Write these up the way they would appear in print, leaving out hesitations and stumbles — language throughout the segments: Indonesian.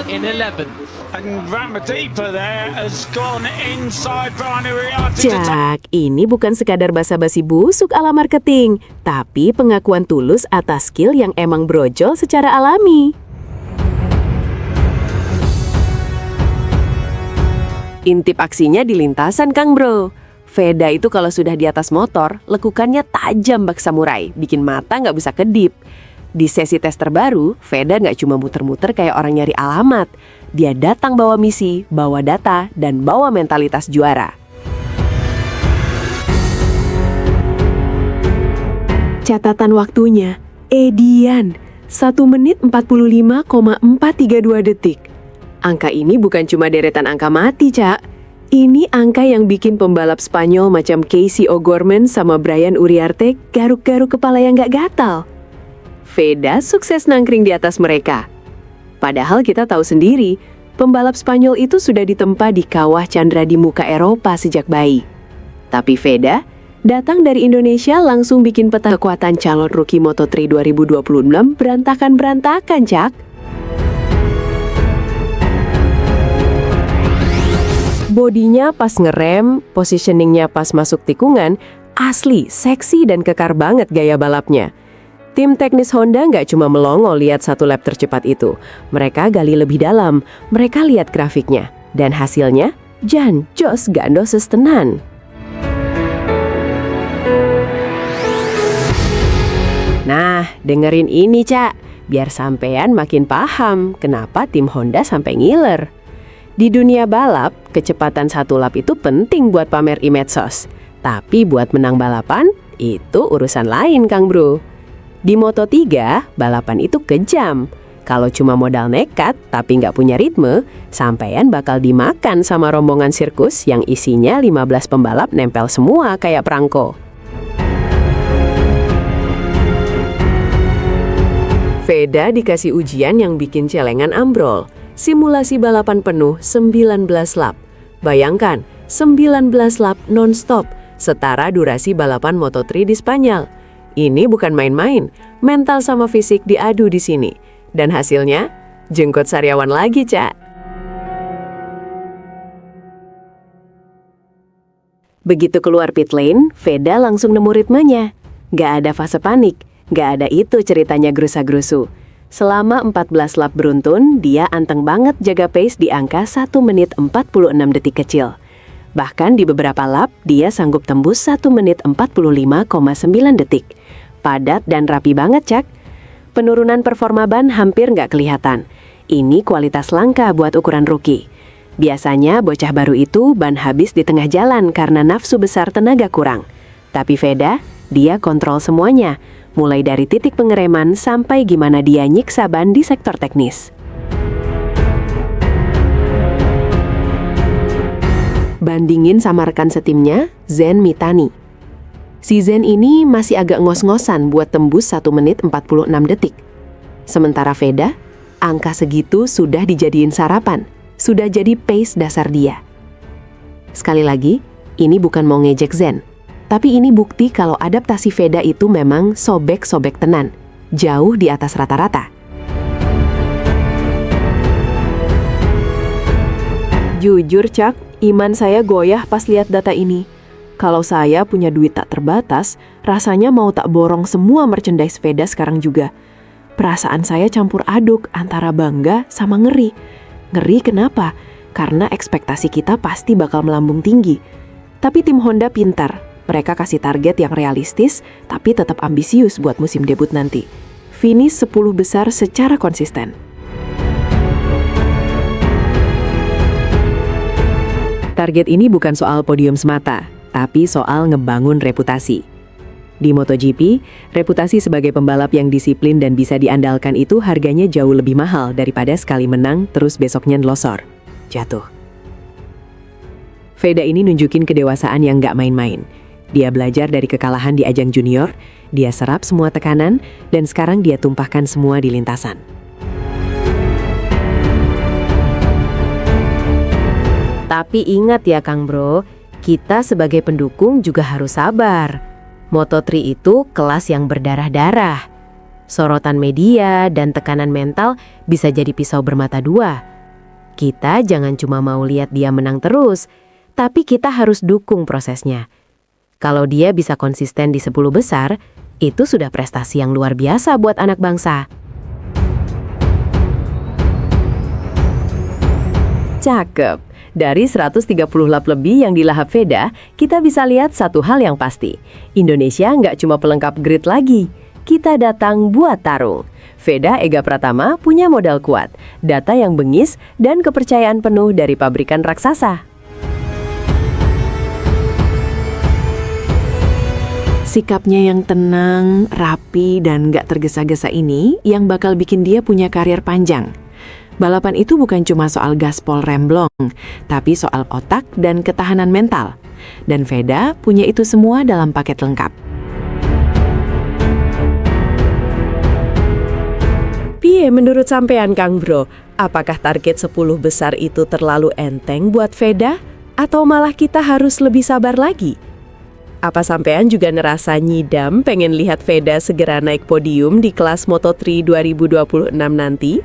in 11th. And Ramadipa there has gone inside Bryony Riati. Cak, ini bukan sekadar basa-basi busuk ala marketing, tapi pengakuan tulus atas skill yang emang brojol secara alami. Intip aksinya di lintasan, Kang Bro. Veda itu kalau sudah di atas motor, lekukannya tajam bak samurai, bikin mata nggak bisa kedip. Di sesi tes terbaru, Veda nggak cuma muter-muter kayak orang nyari alamat. Dia datang bawa misi, bawa data, dan bawa mentalitas juara. Catatan waktunya, Edian, 1 menit 45,432 detik. Angka ini bukan cuma deretan angka mati, Cak. Ini angka yang bikin pembalap Spanyol macam Casey O'Gorman sama Brian Uriarte garuk-garuk kepala yang gak gatal. Veda sukses nangkring di atas mereka. Padahal kita tahu sendiri, pembalap Spanyol itu sudah ditempa di kawah Chandra di muka Eropa sejak bayi. Tapi Veda datang dari Indonesia langsung bikin peta kekuatan calon rookie Moto3 2026 berantakan-berantakan, Cak. Bodinya pas ngerem, positioningnya pas masuk tikungan, asli, seksi dan kekar banget gaya balapnya. Tim teknis Honda nggak cuma melongo lihat satu lap tercepat itu. Mereka gali lebih dalam, mereka lihat grafiknya. Dan hasilnya, jan jos gando sestenan. Nah, dengerin ini, Cak. Biar sampean makin paham kenapa tim Honda sampai ngiler. Di dunia balap, kecepatan satu lap itu penting buat pamer di medsos. Tapi buat menang balapan, itu urusan lain, Kang Bro. Di Moto3, balapan itu kejam. Kalau cuma modal nekat tapi nggak punya ritme, sampean bakal dimakan sama rombongan sirkus yang isinya 15 pembalap nempel semua kayak perangko. Veda dikasih ujian yang bikin celengan ambrol. Simulasi balapan penuh 19 lap. Bayangkan, 19 lap non-stop, setara durasi balapan Moto3 di Spanyol. Ini bukan main-main, mental sama fisik diadu di sini. Dan hasilnya, jenggot sariawan lagi, Cak. Begitu keluar pit lane, Veda langsung nemu ritmenya. Gak ada fase panik, gak ada itu ceritanya gerusa-gerusu. Selama 14 lap beruntun, dia anteng banget jaga pace di angka 1 menit 46 detik kecil. Bahkan di beberapa lap, dia sanggup tembus 1 menit 45,9 detik. Padat dan rapi banget, Cak. Penurunan performa ban hampir nggak kelihatan. Ini kualitas langka buat ukuran rookie. Biasanya bocah baru itu ban habis di tengah jalan karena nafsu besar tenaga kurang. Tapi Veda, dia kontrol semuanya. Mulai dari titik pengereman sampai gimana dia nyiksa ban di sektor teknis. Bandingin sama rekan setimnya, Zen Mitani. Si Zen ini masih agak ngos-ngosan buat tembus 1 menit 46 detik. Sementara Veda, angka segitu sudah dijadiin sarapan, sudah jadi pace dasar dia. Sekali lagi, ini bukan mau ngejek Zen, tapi ini bukti kalau adaptasi Veda itu memang sobek-sobek tenan, jauh di atas rata-rata. Jujur, Cak, iman saya goyah pas lihat data ini. Kalau saya punya duit tak terbatas, rasanya mau tak borong semua merchandise Veda sekarang juga. Perasaan saya campur aduk antara bangga sama ngeri. Ngeri kenapa? Karena ekspektasi kita pasti bakal melambung tinggi. Tapi tim Honda pintar. Mereka kasih target yang realistis, tapi tetap ambisius buat musim debut nanti. Finish 10 besar secara konsisten. Target ini bukan soal podium semata, tapi soal ngebangun reputasi. Di MotoGP, reputasi sebagai pembalap yang disiplin dan bisa diandalkan itu harganya jauh lebih mahal daripada sekali menang terus besoknya ngelosor, jatuh. Veda ini nunjukin kedewasaan yang gak main-main. Dia belajar dari kekalahan di ajang junior, dia serap semua tekanan, dan sekarang dia tumpahkan semua di lintasan. Tapi ingat ya Kang Bro, kita sebagai pendukung juga harus sabar. Moto3 itu kelas yang berdarah-darah. Sorotan media dan tekanan mental bisa jadi pisau bermata dua. Kita jangan cuma mau lihat dia menang terus, tapi kita harus dukung prosesnya. Kalau dia bisa konsisten di 10 besar, itu sudah prestasi yang luar biasa buat anak bangsa. Cakep. Dari 130 lap lebih yang dilahap Veda, kita bisa lihat satu hal yang pasti. Indonesia nggak cuma pelengkap grid lagi. Kita datang buat tarung. Veda Ega Pratama punya modal kuat, data yang bengis, dan kepercayaan penuh dari pabrikan raksasa. Sikapnya yang tenang, rapi, dan gak tergesa-gesa ini yang bakal bikin dia punya karir panjang. Balapan itu bukan cuma soal gaspol remblong, tapi soal otak dan ketahanan mental. Dan Veda punya itu semua dalam paket lengkap. Piye menurut sampean Kang Bro? Apakah target 10 besar itu terlalu enteng buat Veda? Atau malah kita harus lebih sabar lagi? Apa sampean juga ngerasa nyidam pengen lihat Veda segera naik podium di kelas Moto3 2026 nanti?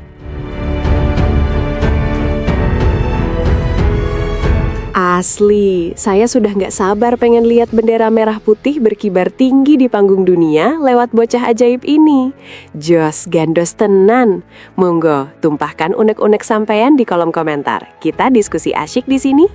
Asli, saya sudah nggak sabar pengen lihat bendera merah putih berkibar tinggi di panggung dunia lewat bocah ajaib ini. Jos gandos tenan. Monggo, tumpahkan unek-unek sampean di kolom komentar. Kita diskusi asyik di sini.